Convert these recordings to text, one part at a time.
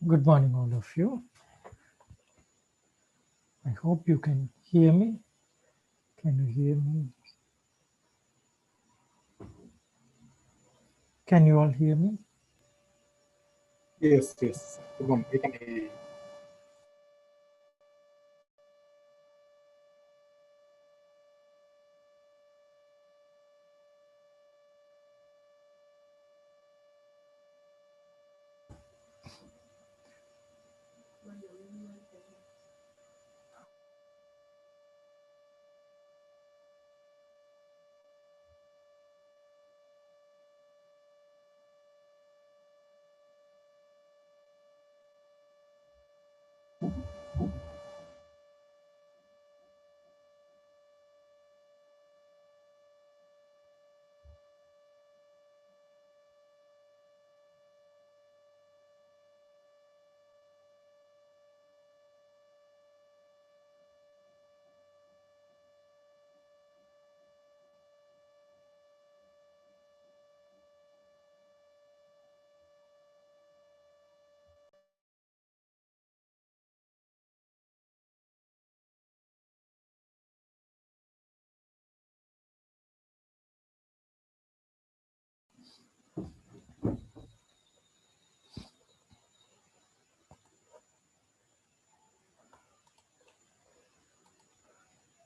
Good morning, all of you. I hope you can hear me. Can you hear me? Can you all hear me? Yes. Good morning. We can hear you.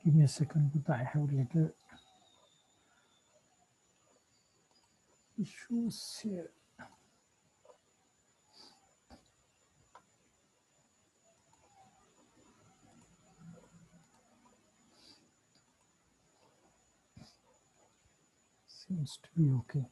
Give me a second, but I have little issues here. Seems to be okay.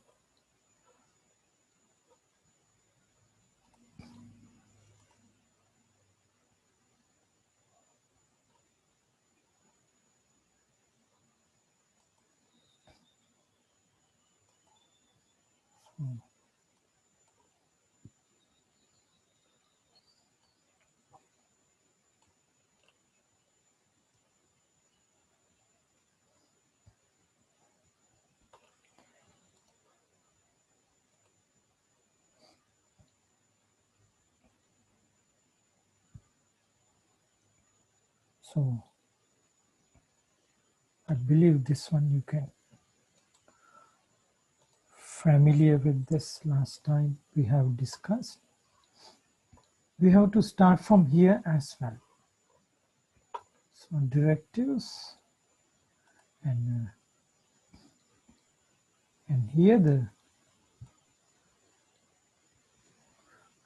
So I believe this one you can familiar with this. Last time we have discussed. We have to start from here as well. So directives and here the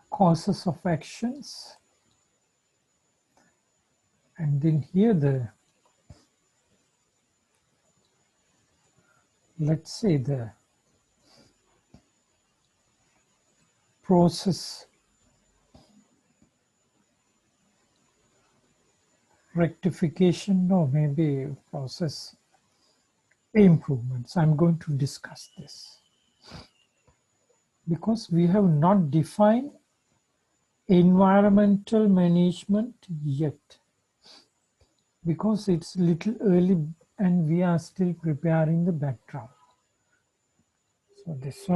causes of actions, and then here the, let's say, the process rectification, no, maybe process improvements. I'm going to discuss this because we have not defined environmental management yet, because it's little early and we are still preparing the background. So this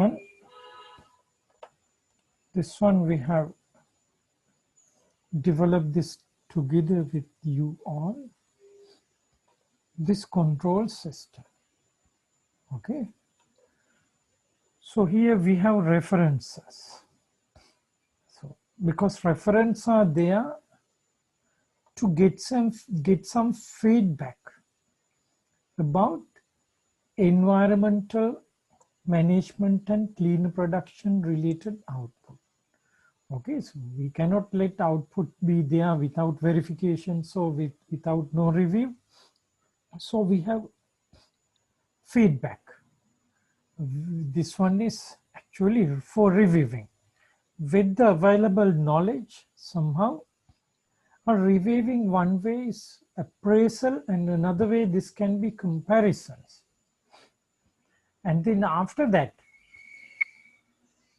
one we have developed this together with you all, this control system. Okay, so here we have references. So because references are there to get some feedback about environmental management and clean production related output. Okay, so we cannot let output be there without verification, so without no review. So we have feedback. This one is actually for reviewing. With the available knowledge, somehow, or reviewing one way is appraisal, and another way this can be comparisons. And then after that,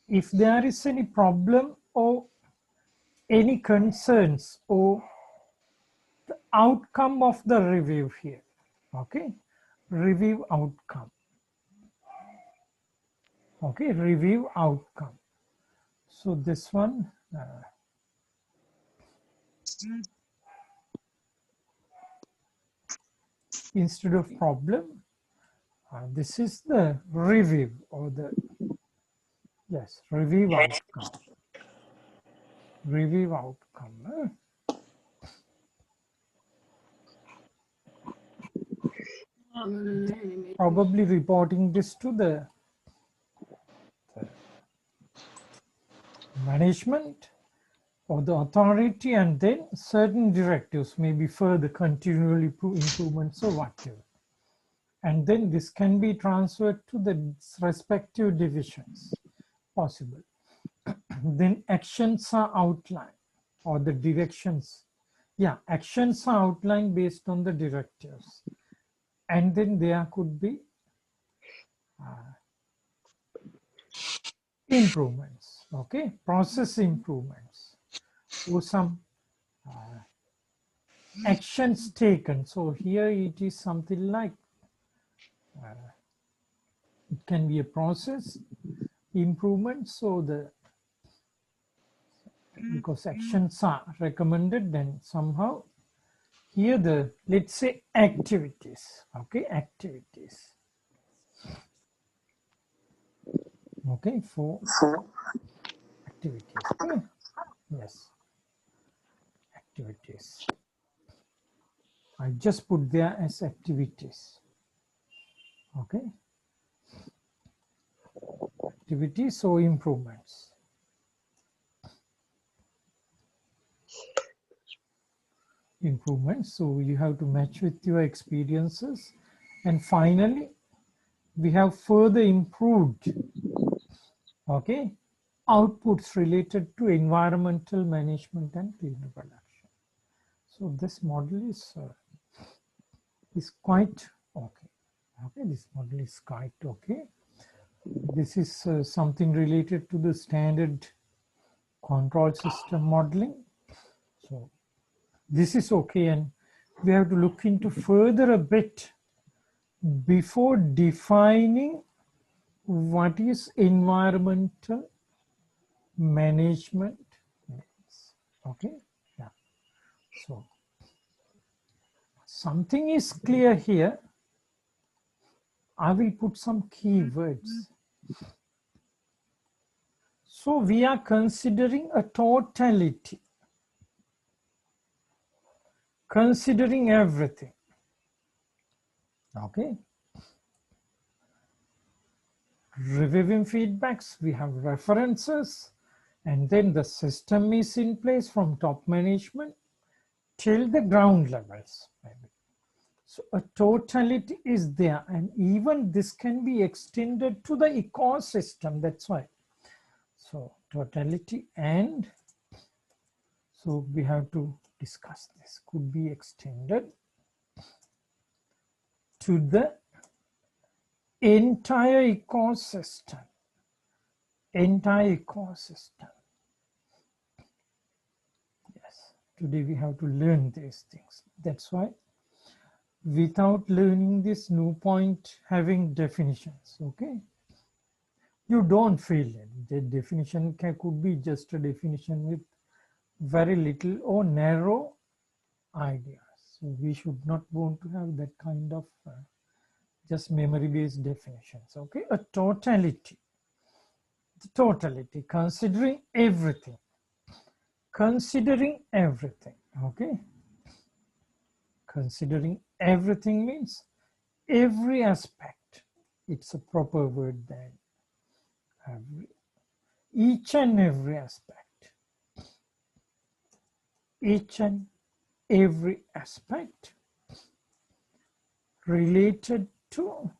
if there is any problem or any concerns or the outcome of the review here, okay, review outcome, okay, review outcome. So this one, Instead of problem, this is the review or the, yes, review outcome. Review outcome. Probably reporting this to the management or the authority, and then certain directives, maybe further continual improvements or whatever. And then this can be transferred to the respective divisions, possible. Then actions are outlined, or the directions. Yeah, actions are outlined based on the directives. And then there could be improvements, okay, process improvements, or some actions taken. So here it is something like, it can be a process improvement. So because actions are recommended, then somehow here the, let's say, activities, okay, activities. Okay, for activities, okay? Yes, activities. I just put there as activities, okay? Activities or improvements. Improvements, so you have to match with your experiences. And finally, we have further improved, okay, outputs related to environmental management and cleaner production. So this model is quite okay. Okay, this model is quite okay. This is something related to the standard control system modeling. So this is okay, and we have to look into further a bit before defining what is environmental management. Okay, yeah. So something is clear here. I will put some keywords. So we are considering a totality, considering everything. Okay. Reviewing feedbacks, we have references, and then the system is in place from top management till the ground levels. Maybe. So a totality is there, and even this can be extended to the ecosystem. That's why. So totality, and so we have to discuss this, could be extended to the entire ecosystem. Entire ecosystem. Yes, today we have to learn these things. That's why without learning this, no point having definitions, okay? You don't feel it. The definition could be just a definition with very little or narrow ideas. So we should not want to have that kind of just memory-based definitions, okay? A totality, the totality, considering everything, okay? Considering everything means every aspect. It's a proper word then. Each and every aspect. Each and every aspect related to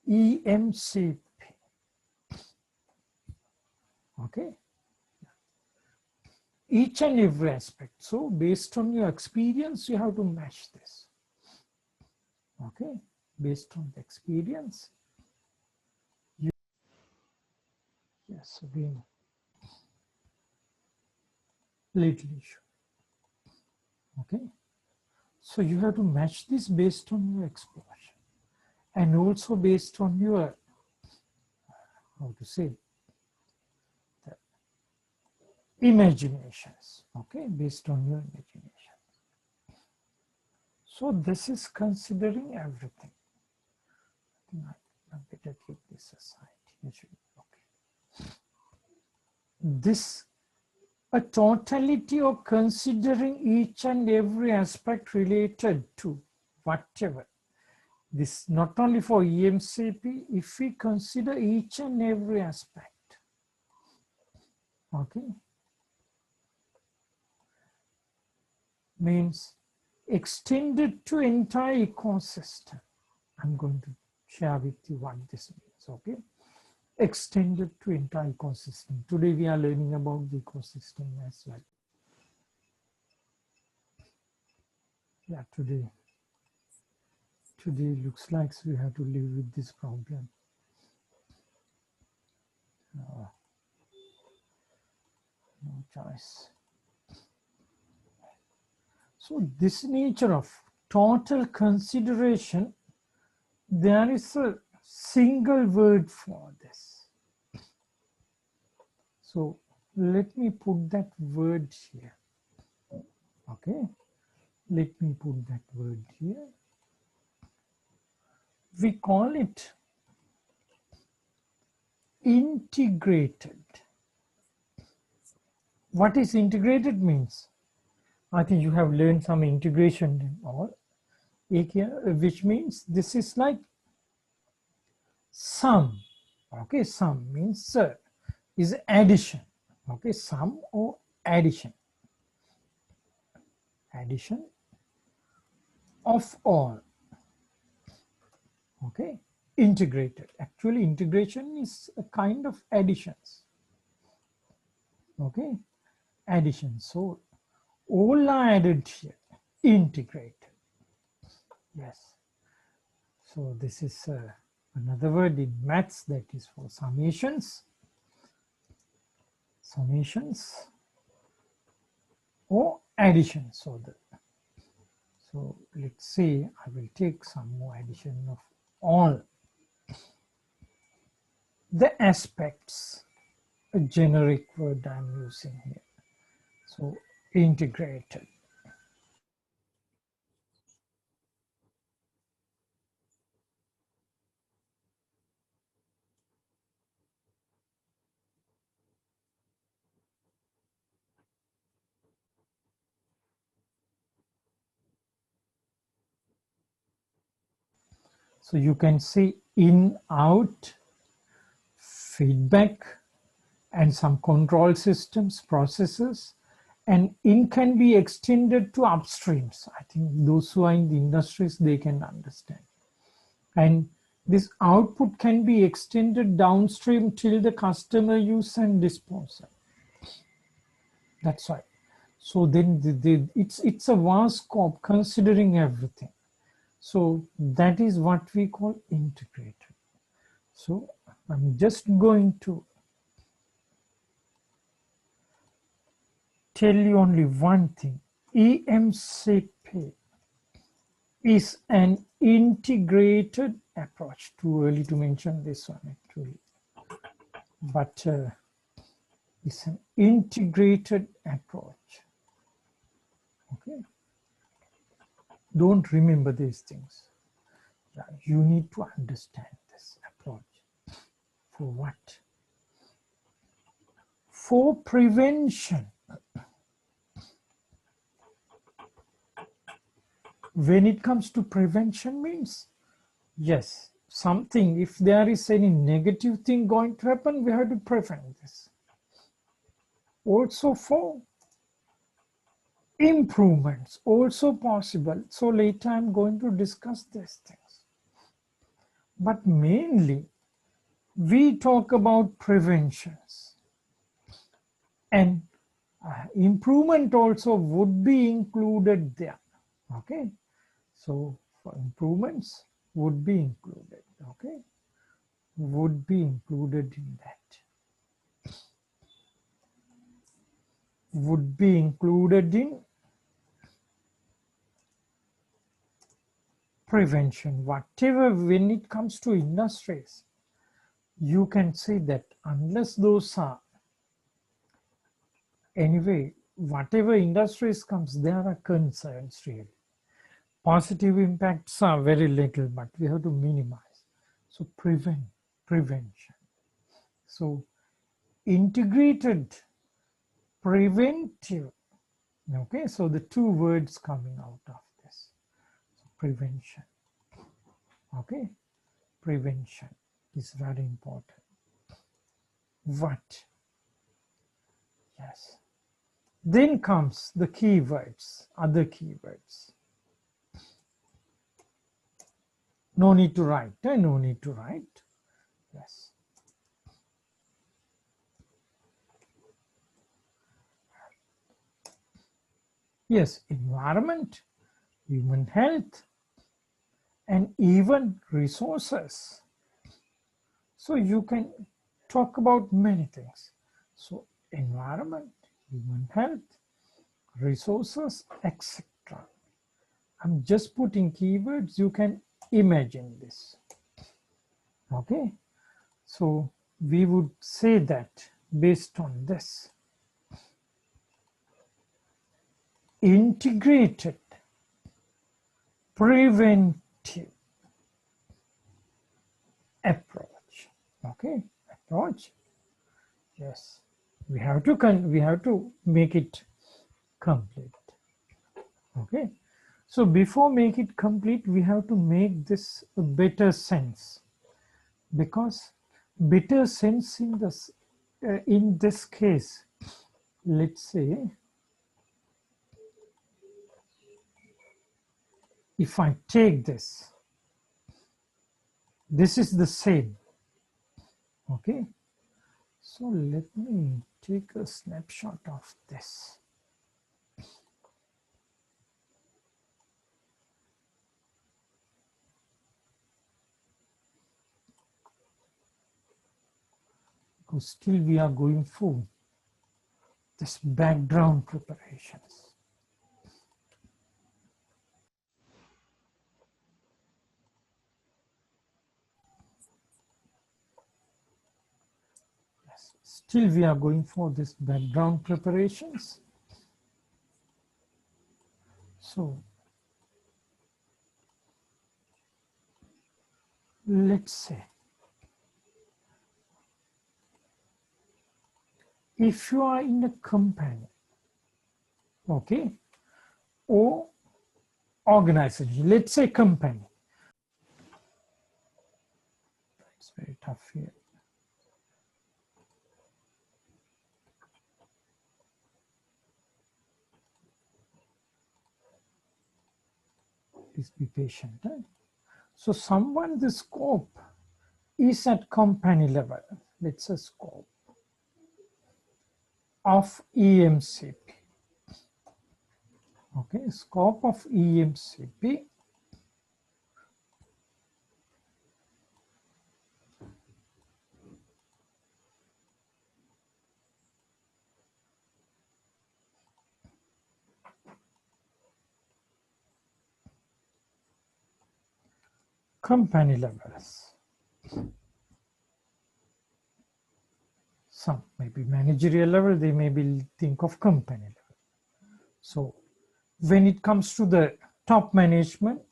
EMCP. Okay. Each and every aspect. So based on your experience, you have to match this. Okay. Based on the experience. Yes, again. Little issue. Okay. So you have to match this based on your exposure, and also based on your, how to say, imaginations, okay, based on your imagination. So this is considering everything. I better keep this aside. Okay. This a totality of considering each and every aspect related to whatever. This not only for EMCP, if we consider each and every aspect, okay, means extended to entire ecosystem. I'm going to share with you what this means, okay? Extended to entire ecosystem. Today we are learning about the ecosystem as well. Yeah, today looks like we have to live with this problem. No choice. So this nature of total consideration, there is a single word for this. So let me put that word here. Okay, let me put that word here. We call it integrated. What is integrated means? I think you have learned some integration and all, which means this is like sum. Okay, sum means is addition. Okay, sum or addition. Addition of all. Okay, integrated. Actually, integration is a kind of additions. Okay, addition. So all are added here, integrated. Yes. So this is another word in maths that is for summations. Summations or addition. So let's say I will take some more addition of all the aspects, a generic word I'm using here. So integrated. So you can see in, out, feedback, and some control systems, processes, and in can be extended to upstreams. I think those who are in the industries, they can understand. And this output can be extended downstream till the customer use and disposal. That's right. So then it's a vast scope considering everything. So that is what we call integrated. So I'm just going to tell you only one thing. EMCP is an integrated approach. Too early to mention this one actually. But it's an integrated approach. Okay. Don't remember these things. You need to understand this approach. For what? For prevention. When it comes to prevention means, yes, something, if there is any negative thing going to happen, we have to prevent this. Also for improvements, also possible. So later I'm going to discuss these things. But mainly, we talk about preventions. And improvement also would be included there. Okay. So for improvements would be included. Okay. Would be included in that. Would be included in prevention. Whatever, when it comes to industries, you can say that unless those are Anyway, whatever industries comes, there are concerns really. Positive impacts are very little, but we have to minimize. So prevention. So integrated preventive. Okay, so the two words coming out of this. So prevention. Okay, prevention is very important. What? Yes. Then comes the keywords, other keywords. No need to write, no need to write. Yes. Yes, environment, human health, and even resources. So you can talk about many things. So environment, human health, resources, etc. I'm just putting keywords, you can imagine this. Okay, so we would say that based on this. Integrated preventive approach. Okay, approach. Yes, we have to make it complete. Okay, so before make it complete, we have to make this a better sense, because better sense in this case, let's say, if I take this is the same. Okay, so let me take a snapshot of this. Because still we are going through this background preparations. Yes, still we are going for this background preparations. So let's say, if you are in a company, okay, or organization, let's say company. It's very tough here. Please be patient. So someone, the scope is at company level. Let's say scope of EMCP. Okay, scope of EMCP. Company levels. Some maybe managerial level, they maybe think of company level. So when it comes to the top management,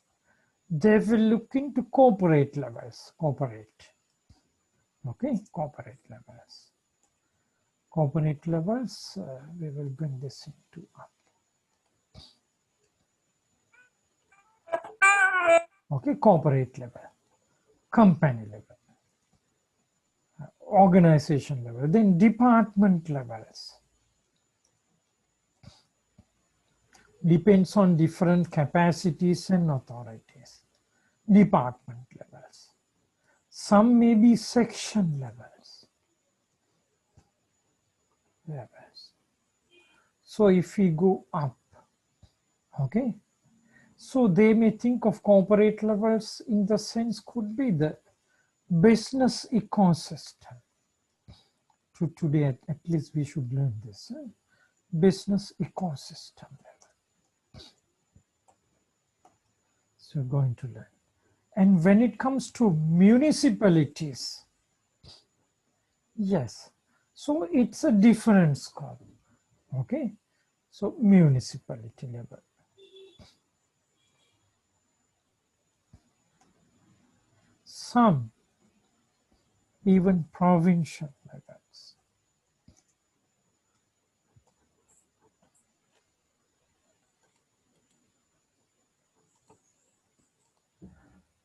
they will look into corporate levels, corporate. Okay, corporate levels. Corporate levels, we will bring this into up. Okay, corporate level, company level, organization level, then department levels. Depends on different capacities and authorities. Department levels. Some may be section levels. So if we go up, okay, so they may think of corporate levels in the sense could be the business ecosystem. Today, at least we should learn this. Business ecosystem level. So we're going to learn. And when it comes to municipalities, yes, so it's a different scope. Okay, so municipality level. Some even provincial levels.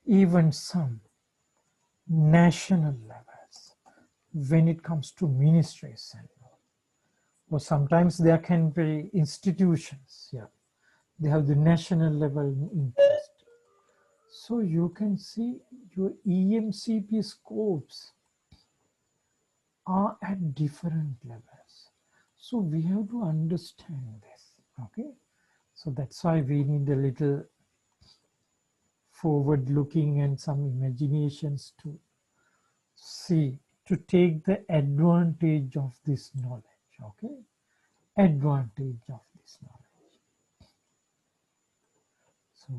Even some national levels when it comes to ministries and all. Or sometimes there can be institutions, yeah. They have the national level interest. So you can see your EMCP scopes are at different levels. So we have to understand this, okay? So that's why we need a little forward looking and some imaginations to see, to take the advantage of this knowledge, okay? Advantage of this knowledge. So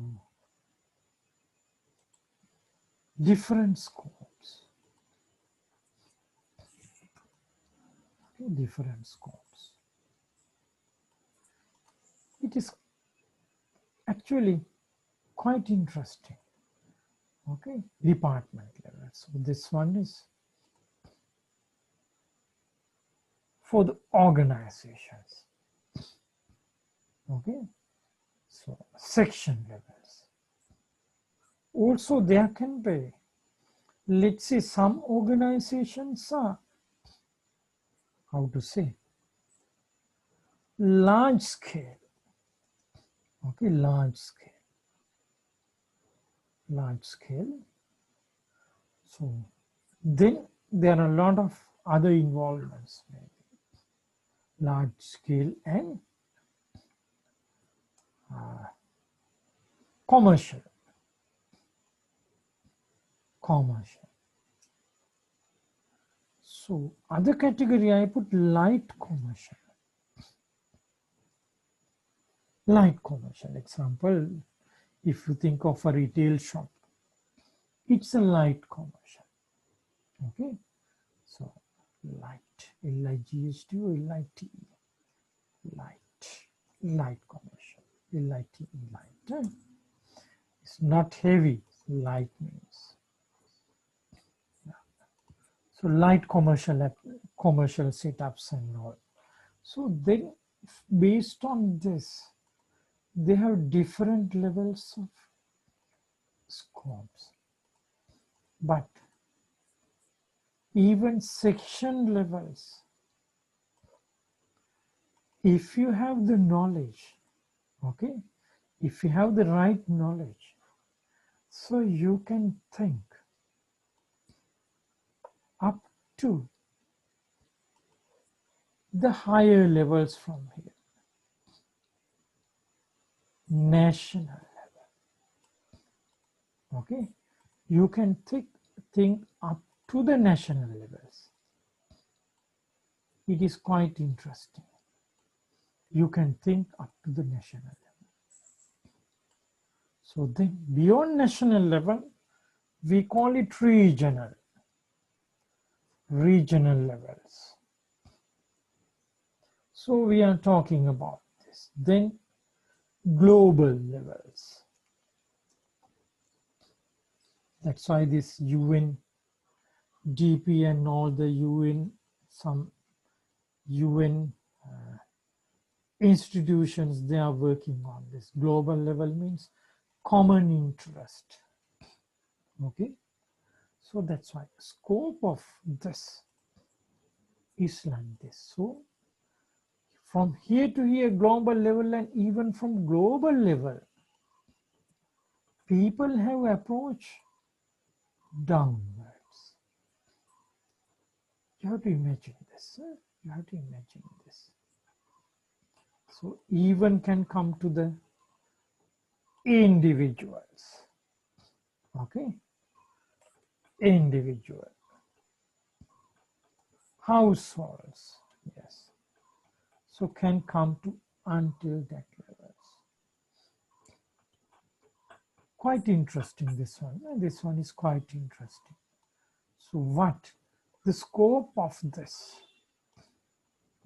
different scopes, okay? Different scopes. It is actually quite interesting, okay? Department level. So this one is for the organizations, okay? So section levels. Also there can be, let's say some organizations are, how to say, large scale, okay, large scale. So then there are a lot of other involvements, maybe large scale and commercial. So other category I put light commercial. Light commercial. Example, if you think of a retail shop, it's a light commercial. Okay, so light, L-I-G-H-T or L-I-T, light commercial, L-I-T, light. It's not heavy, light means. So light commercial setups and all. So then based on this, they have different levels of scopes. But even section levels, if you have the knowledge, okay, if you have the right knowledge, so you can think up to the higher levels from here. National level. Okay, you can think up to the national levels. It is quite interesting. You can think up to the national level. So then beyond national level, we call it regional levels. So we are talking about this. Then global levels. That's why this UN, DP and all the UN, some UN institutions, they are working on this. Global level means common interest. Okay, so that's why scope of this is like this. So from here to here, global level, and even from global level, people have approached downwards. You have to imagine this. You have to imagine this. So even can come to the individuals. Okay, individual. Households, yes. So can come to until that levels. Quite interesting, this one. This one is quite interesting. So what? The scope of this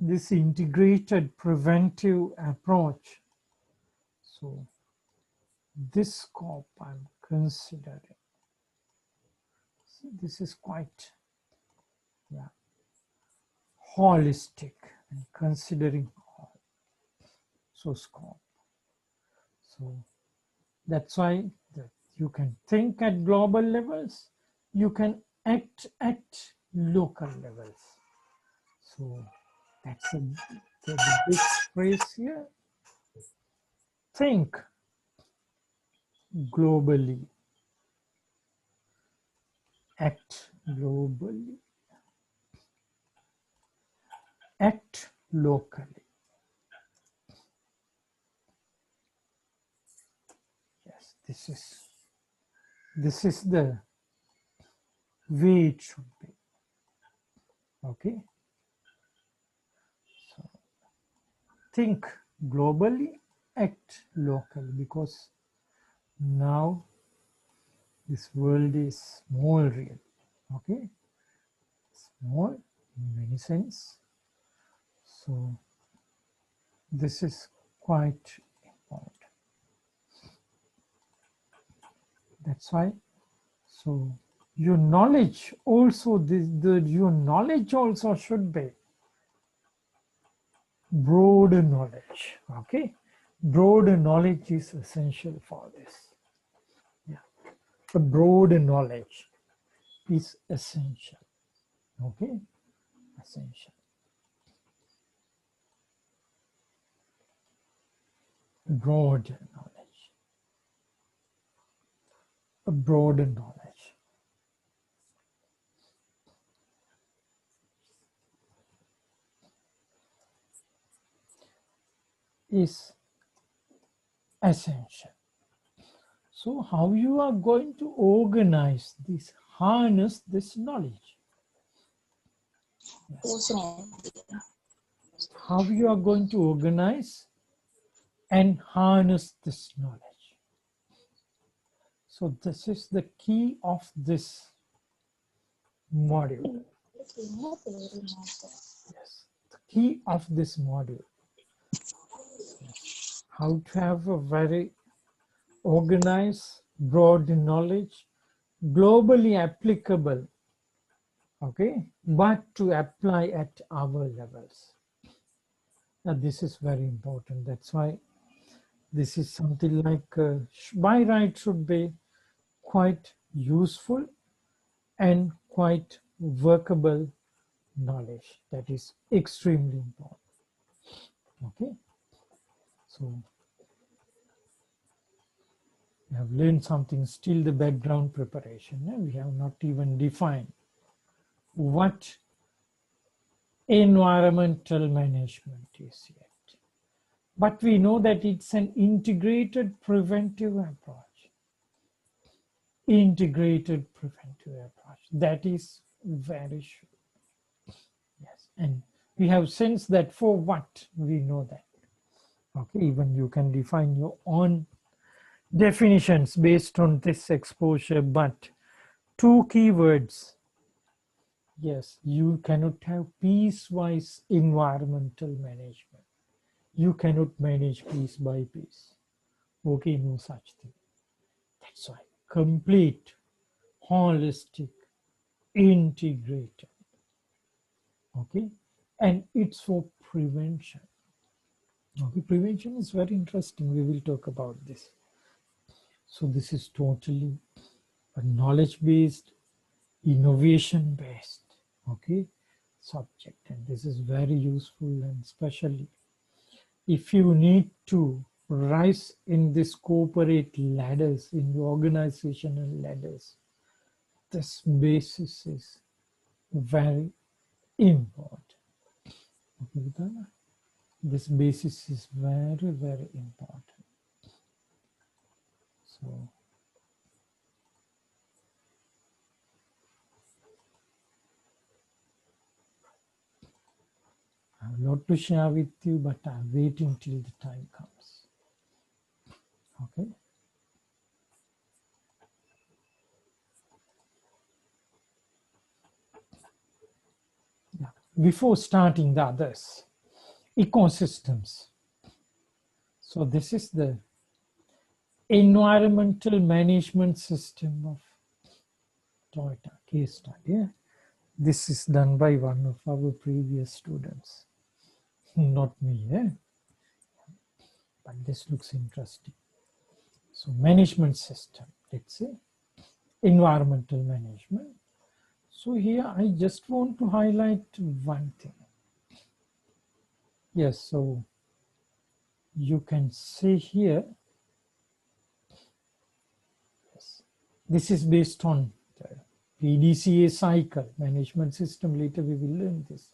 this integrated preventive approach. So this scope I'm considering. So this is quite, yeah, holistic and considering so scope. So that's why that you can think at global levels, you can act at local levels. So that's the big phrase here. Think globally, act globally, act locally. Yes, this is the way it should be. Okay. So think globally, act locally, because now this world is more real. Okay. Small in many sense. So this is quite important. That's why. So your knowledge also, your knowledge also should be broad knowledge. Okay, broad knowledge is essential for this. Yeah, the broad knowledge is essential. Okay, essential. Broad knowledge. A broad knowledge is essential. So how you are going to organize this, harness this knowledge? Yes. How you are going to organize and harness this knowledge? So this is the key of this module. Yes, the key of this module. Yes. How to have a very organized, broad knowledge, globally applicable, okay, but to apply at our levels. Now this is very important. That's why this is something like by right should be quite useful and quite workable knowledge. That is extremely important. Okay, so we have learned something, still the background preparation. We have not even defined what environmental management is yet. But we know that it's an integrated preventive approach. Integrated preventive approach. That is very sure. Yes, and we have sensed that for what we know that. Okay, even you can define your own definitions based on this exposure, but two keywords. Yes, you cannot have piecewise environmental management. You cannot manage piece by piece. Okay, no such thing. That's why complete, holistic, integrated. Okay, and it's for prevention. Okay, prevention is very interesting. We will talk about this. So this is totally a knowledge-based, innovation-based, okay, subject, and this is very useful, and especially if you need to rise in this corporate ladders, in the organizational ladders, this basis is very important. Okay, Vidana? This basis is very, very important. So I have a lot to share with you, but I'm waiting till the time comes. Okay. Yeah. Before starting the others, ecosystems. So this is the environmental management system of Toyota case study. Yeah? This is done by one of our previous students, not me. Yeah? But this looks interesting. So management system, let's say, environmental management. So here I just want to highlight one thing. Yes, so you can see here, yes, this is based on the PDCA cycle, management system. Later we will learn this.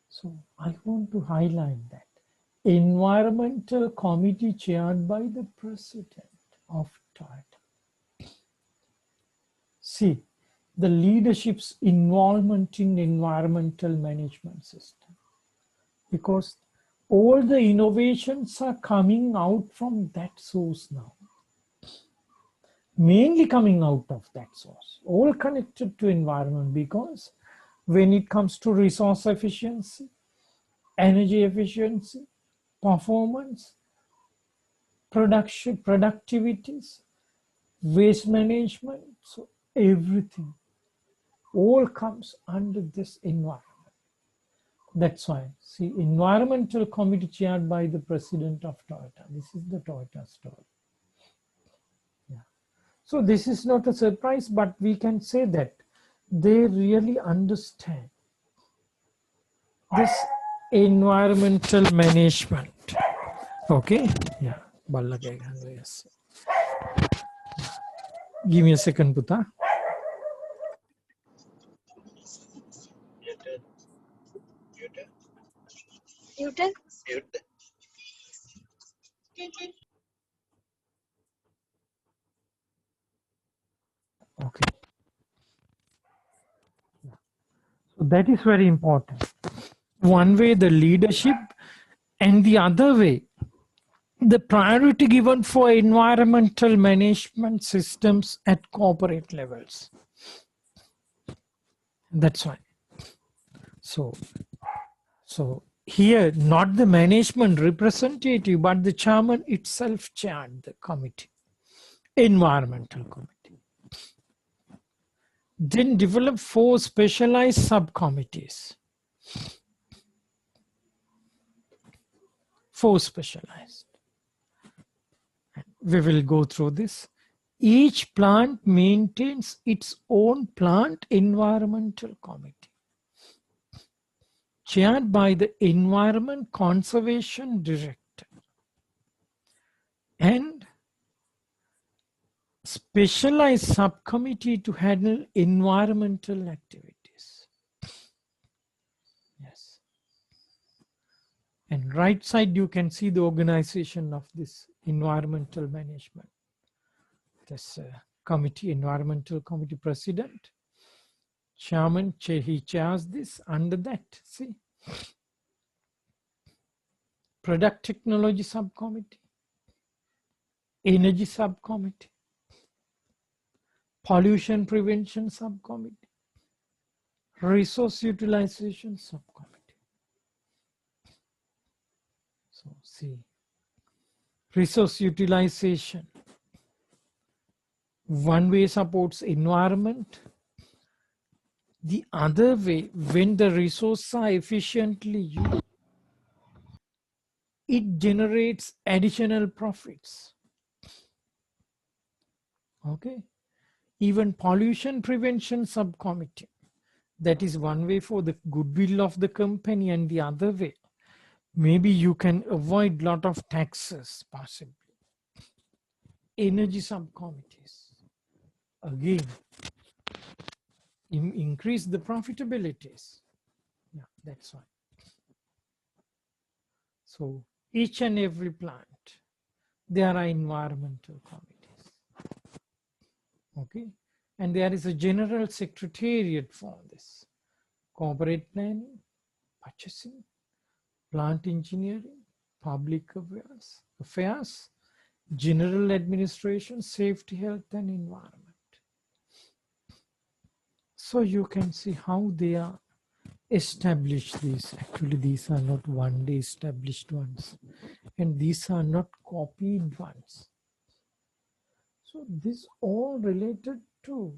So I want to highlight that environmental committee chaired by the president of Toyota. See, the leadership's involvement in environmental management system, because all the innovations are coming out from that source now, mainly coming out of that source, all connected to environment, because when it comes to resource efficiency, energy efficiency, performance, production, productivities, waste management, so everything all comes under this environment. That's why, see, environmental committee chaired by the president of Toyota. This is the Toyota story. Yeah. So this is not a surprise, but we can say that they really understand this environmental management. Okay. Yeah. Yes. Give me a second, Puta. Newton? Okay. So that is very important. One way the leadership, and the other way the priority given for environmental management systems at corporate levels. That's why. So here, not the management representative, but the chairman itself chaired the committee, environmental committee. Then develop 4 specialized subcommittees. 4 specialized. We will go through this. Each plant maintains its own plant environmental committee, chaired by the Environment Conservation Director, and specialized subcommittee to handle environmental activities. Yes. And right side you can see the organization of this environmental management. This committee, environmental committee president, chairman, he chairs this. Under that, see, product technology subcommittee, energy subcommittee, pollution prevention subcommittee, resource utilization subcommittee. So see, resource utilization, one way supports environment, the other way, when the resources are efficiently used, it generates additional profits. Okay. Even pollution prevention subcommittee, that is one way for the goodwill of the company, and the other way, maybe you can avoid a lot of taxes possibly. Energy subcommittees, again, increase the profitabilities. Yeah, that's why. So each and every plant, there are environmental committees. Okay. And there is a general secretariat for this. Corporate planning, purchasing, plant engineering, public affairs, general administration, safety, health, and environment. So you can see how they are establish these. Actually, these are not one day established ones, and these are not copied ones. So this all related to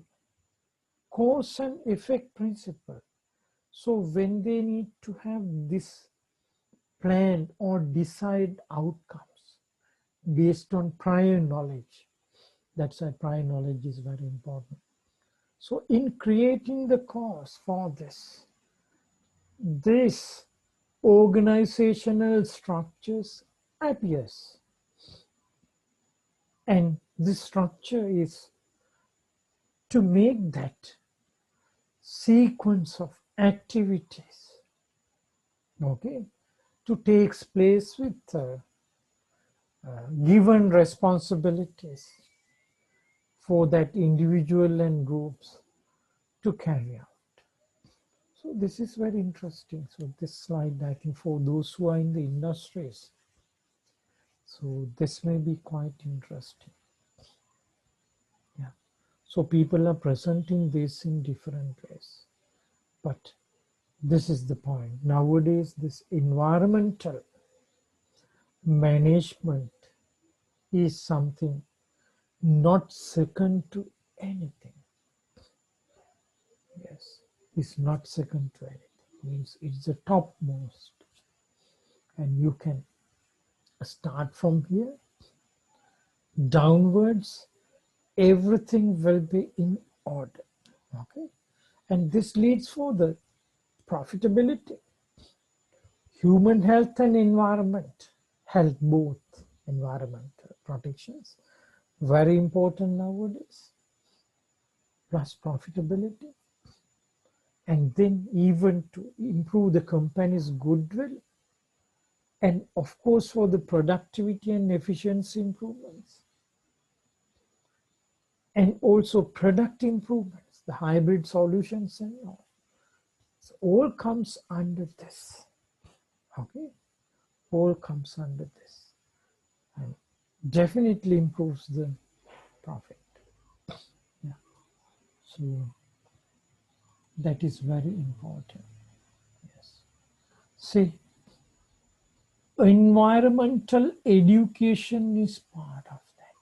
cause and effect principle. So when they need to have this planned or decide outcomes based on prior knowledge, that's why prior knowledge is very important. So in creating the cause for this organizational structures appears, and this structure is to make that sequence of activities, okay, to takes place with given responsibilities for that individual and groups to carry out. So this is very interesting. So this slide, I think for those who are in the industries, so this may be quite interesting. Yeah. So people are presenting this in different ways. But this is the point. Nowadays, this environmental management is something not second to anything. Yes, it's not second to anything. Means it's the topmost. And you can start from here downwards, everything will be in order. Okay, and this leads for the profitability, human health and environment health, both environmental protections, very important nowadays, plus profitability, and then even to improve the company's goodwill, and of course for the productivity and efficiency improvements, and also product improvements, the hybrid solutions and all. So all comes under this. Okay, all comes under this, and definitely improves the profit. Yeah. So that is very important. Yes. See, environmental education is part of that.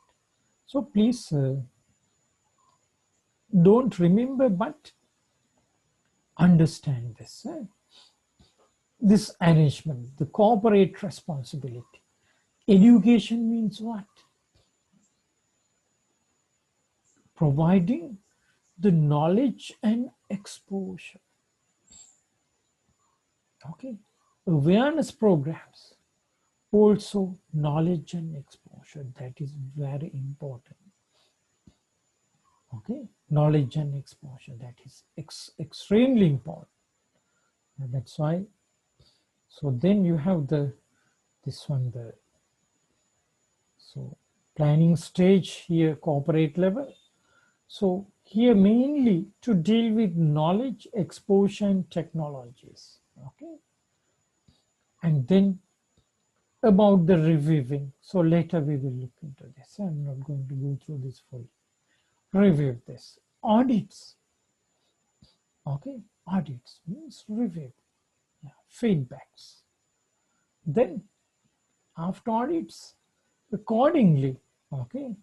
So please don't remember, but understand this. This arrangement, the corporate responsibility. Education means what? Providing the knowledge and exposure. Okay. Awareness programs, also knowledge and exposure. That is very important. Okay. Knowledge and exposure. That is extremely important. And that's why. So then you have this one, so planning stage here, corporate level. So here mainly to deal with knowledge, exposure, and technologies. Okay. And then about the reviewing. So later we will look into this. I'm not going to go through this fully. Review this. Audits. Okay. Audits means review. Yeah. Feedbacks. Then after audits, accordingly, okay,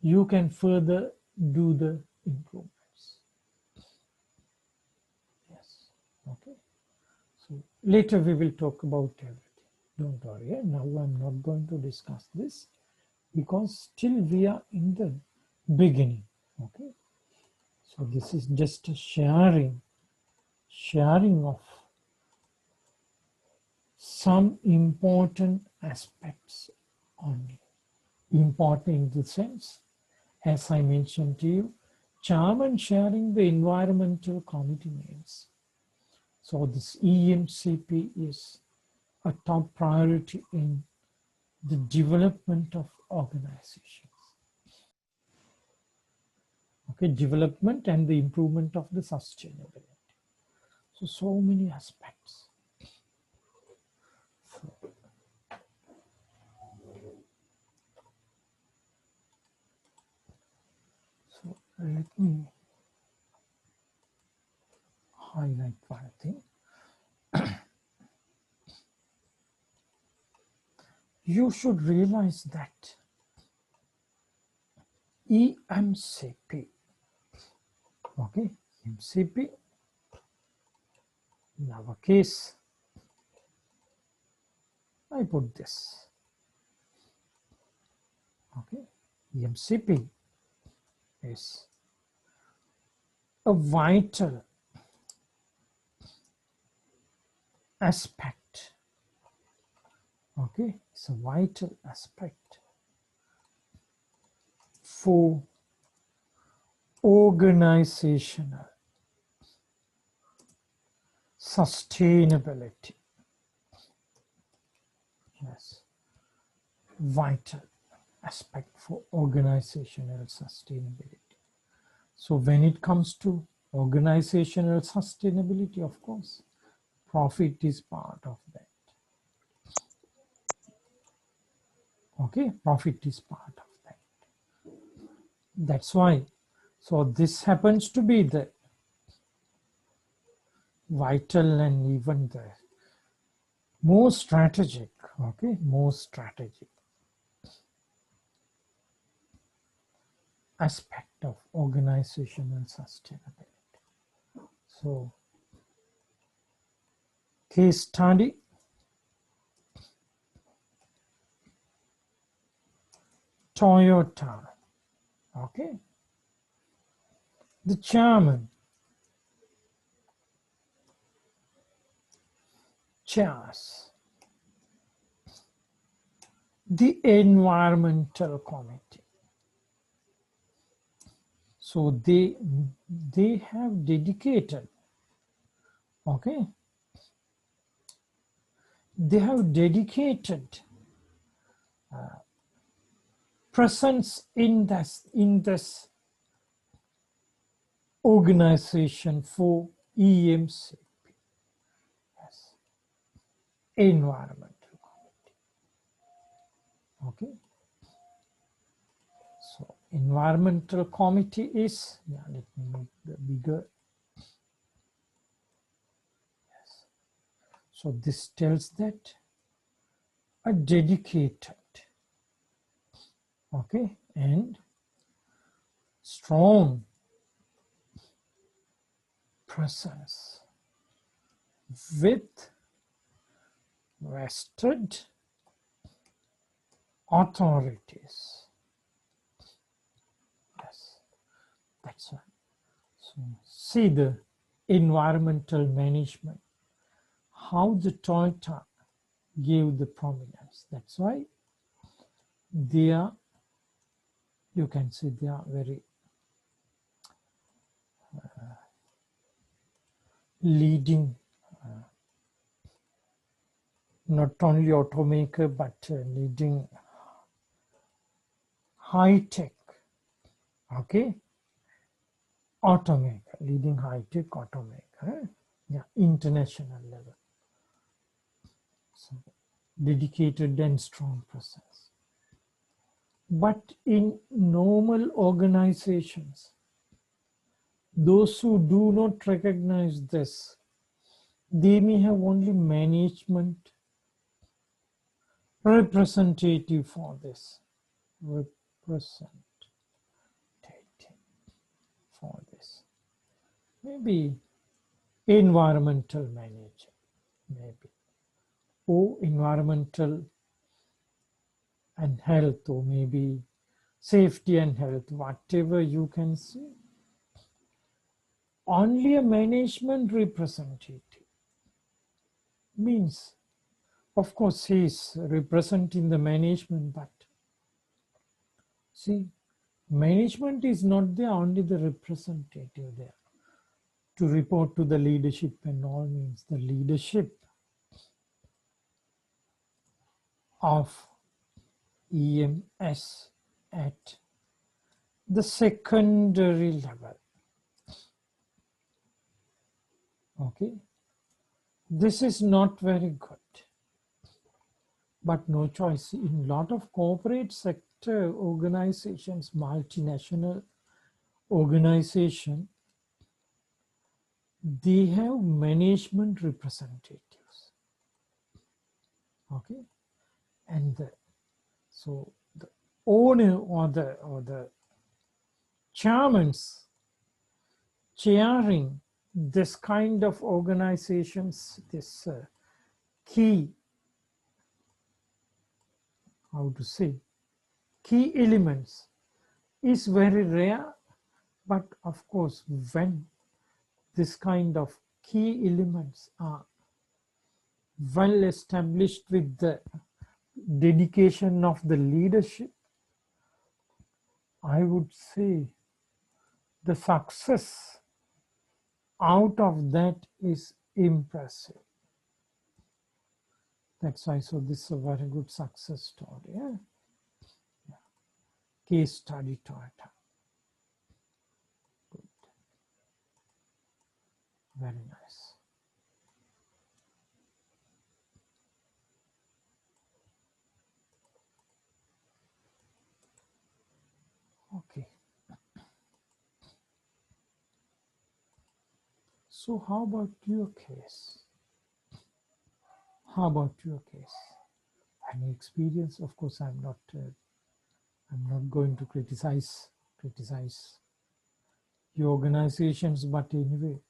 you can further do the improvements. Yes. Okay. So later we will talk about everything. Don't worry. Now I'm not going to discuss this because still we are in the beginning. Okay. So this is just a sharing of some important aspects only. Important in the sense, as I mentioned to you, chairman sharing the environmental committee names. So this EMCP is a top priority in the development of organizations. Okay, development and the improvement of the sustainability. So many aspects. So let me highlight one thing. you should realize that EMCP, okay, EMCP, in our case, I put this, okay, EMCP is a vital aspect, okay, it's a vital aspect for organizational sustainability. Yes, vital aspect for organizational sustainability. So when it comes to organizational sustainability, of course, profit is part of that. Okay, profit is part of that. That's why. So this happens to be the vital and even the more strategic, okay, more strategic aspect of organizational sustainability. So case study, Toyota, okay, the chairman chairs the environmental committee. So they have dedicated, okay, they have dedicated presence in this organization for EMCP, yes, environmental committee. Okay, so environmental committee is, yeah, let me make the bigger. Yes, so this tells that a dedicated, okay, and strong presence with vested authorities. Yes, that's right. So see the environmental management, how the Toyota gave the prominence. That's why they are, you can see they are very leading, not only automaker, but leading high-tech, okay, automaker, leading high-tech automaker, yeah, international level. So dedicated and strong presence. But in normal organizations, those who do not recognize this, they may have only management representative for this, representative for this. Maybe environmental manager, maybe, or environmental and health, or maybe safety and health, whatever you can see. Only a management representative means, of course, he is representing the management, but see, management is not there, only the representative there to report to the leadership, and all means the leadership of EMS at the secondary level. Okay, this is not very good, but no choice. In a lot of corporate sector organizations, multinational organization, they have management representatives, okay, and so the owner or the chairman's chairing this kind of organizations, this key, how to say, key elements is very rare. But of course, when this kind of key elements are well established with the dedication of the leadership, I would say the success out of that is impressive. That's why, so this is a very good success story. Yeah? Case study Toyota. Good. Very nice. Okay. So how about your case? How about your case? Any experience? Of course, I'm not going to criticize your organizations, but anyway,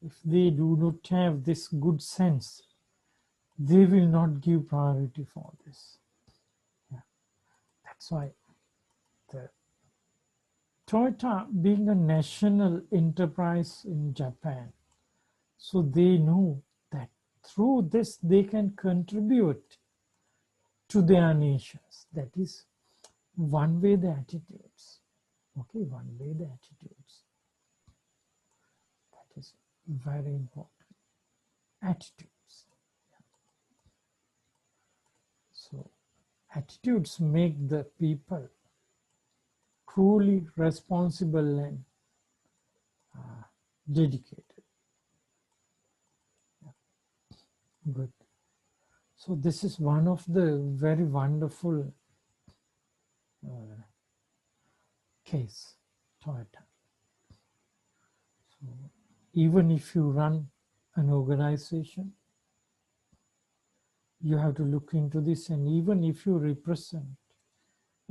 if they do not have this good sense, they will not give priority for this. Yeah. That's why the Toyota, being a national enterprise in Japan, so they know that through this they can contribute to their nations. That is one way the attitudes. Okay, one way the attitudes. That is very important. Attitudes. So attitudes make the people truly responsible and dedicated. Good. So this is one of the very wonderful case, Toyota. So even if you run an organization, you have to look into this, and even if you represent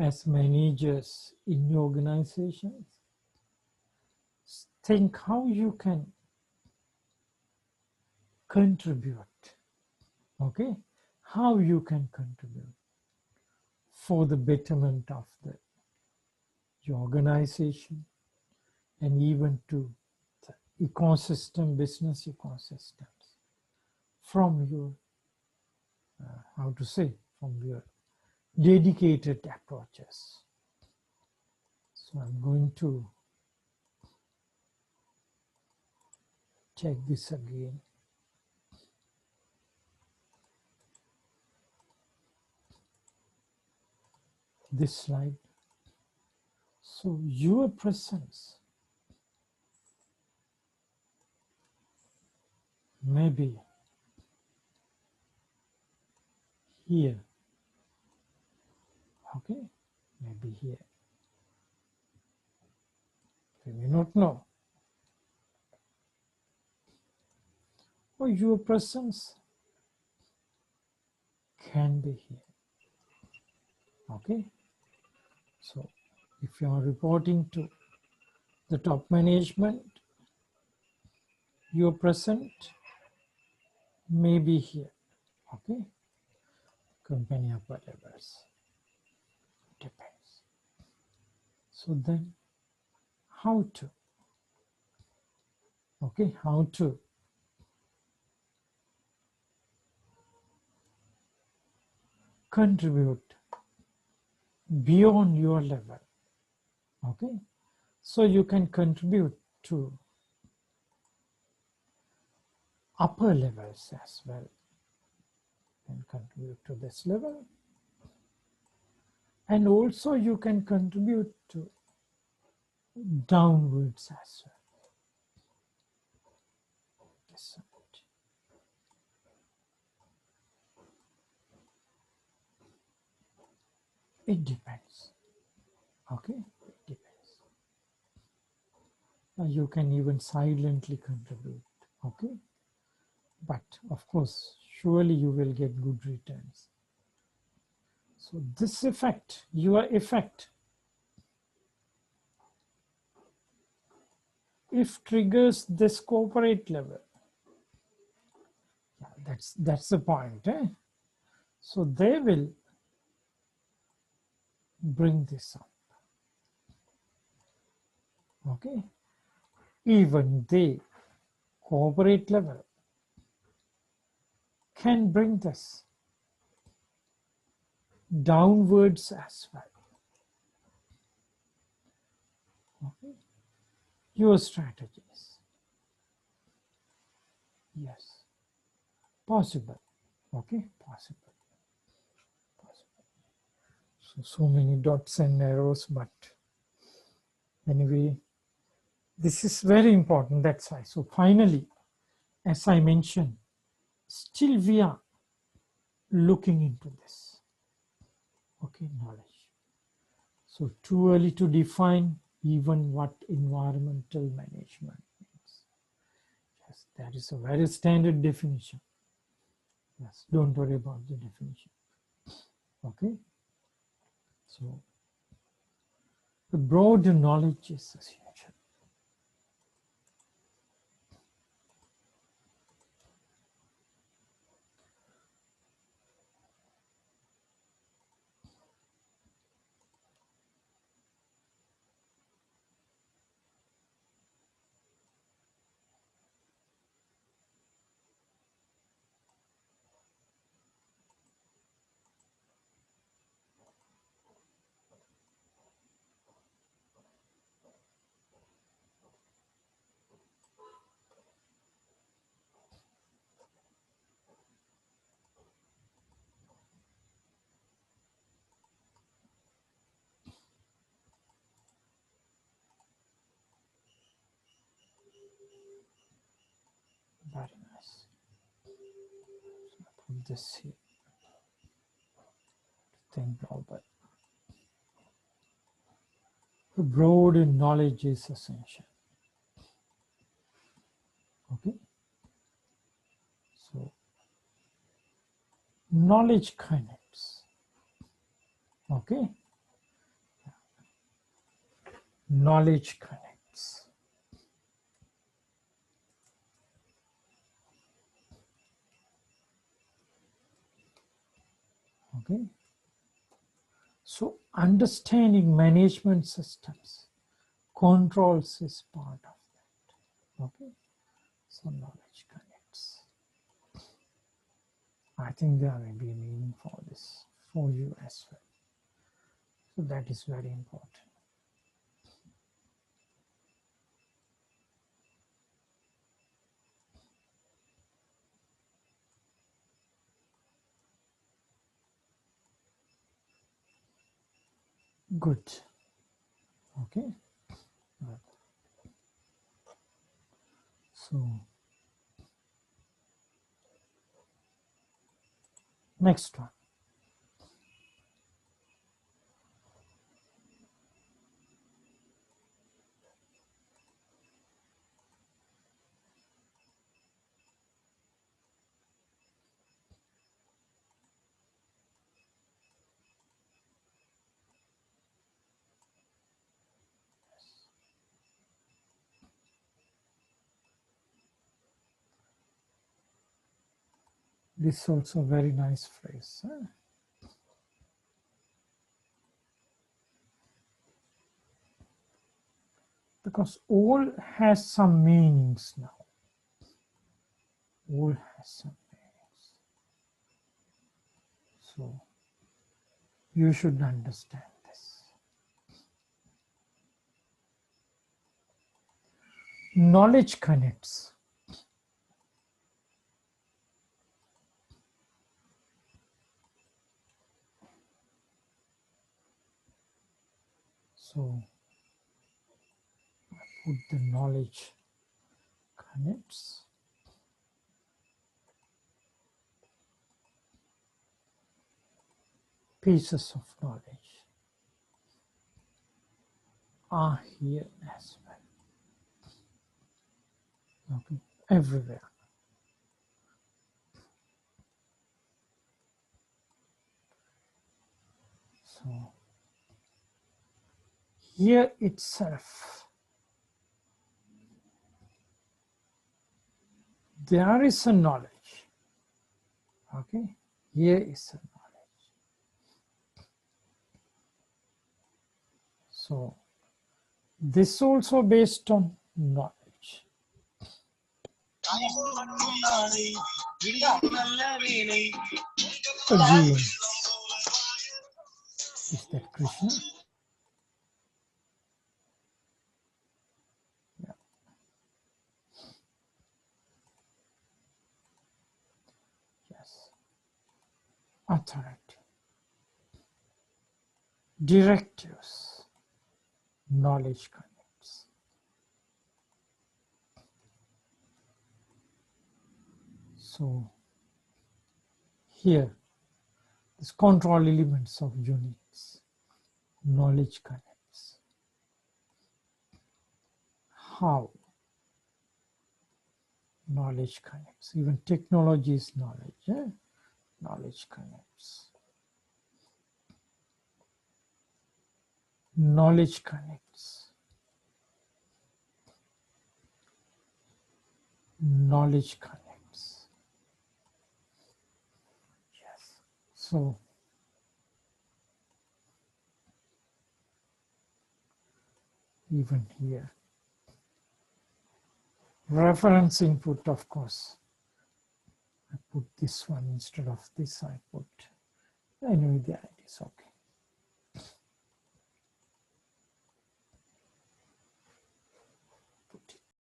as managers in your organizations, think how you can contribute, okay? How you can contribute for the betterment of your organization and even to the ecosystem, business ecosystems from your, how to say, from your dedicated approaches. So I'm going to check this again. This slide. So your presence may be here, okay, maybe here. We may not know. Or your presence can be here, okay. So if you are reporting to the top management, your present may be here, okay. Company upper levels, depends. So then how to, okay, how to contribute beyond your level, okay. So you can contribute to upper levels as well, and contribute to this level, and also you can contribute to downwards as well. It depends, okay, it depends. You can even silently contribute, okay, but of course surely you will get good returns So this effect, your effect, if triggers this corporate level, yeah, that's the point. So they will bring this up. Okay, even they corporate level can bring this downwards as well. Okay. Your strategies, yes, possible. Okay, possible. So many dots and arrows, but anyway, this is very important. That's why. So finally, as I mentioned, still we are looking into this. Okay, knowledge. So too early to define even what environmental management means. Yes, that is a very standard definition. Yes, don't worry about the definition. Okay. So the broad knowledge is essential. Very nice. So put this here. Think global. The broad knowledge is essential. Okay. So knowledge connects. Okay. Knowledge connects. Okay. So understanding management systems, controls is part of that. Okay. So knowledge connects. I think there may be a meaning for this for you as well. So that is very important. Good. Okay. So next one. This is also a very nice phrase. Because all has some meanings now. All has some meanings. So you should understand this. Knowledge connects. So I put the knowledge connects. Pieces of knowledge are here as well. Okay, everywhere. So here itself, there is a knowledge. Okay, here is a knowledge. So this also based on knowledge. Again, is that Krishna? Yeah. Yes. Authority. Directives. Knowledge connects. So here, this control elements of units. Knowledge connects. How? Knowledge connects. Even technology is knowledge. Eh? Knowledge connects. Knowledge connects. Knowledge connects. Yes. So even here, reference input, of course. I put this one instead of this. I put anyway. There it is. Okay.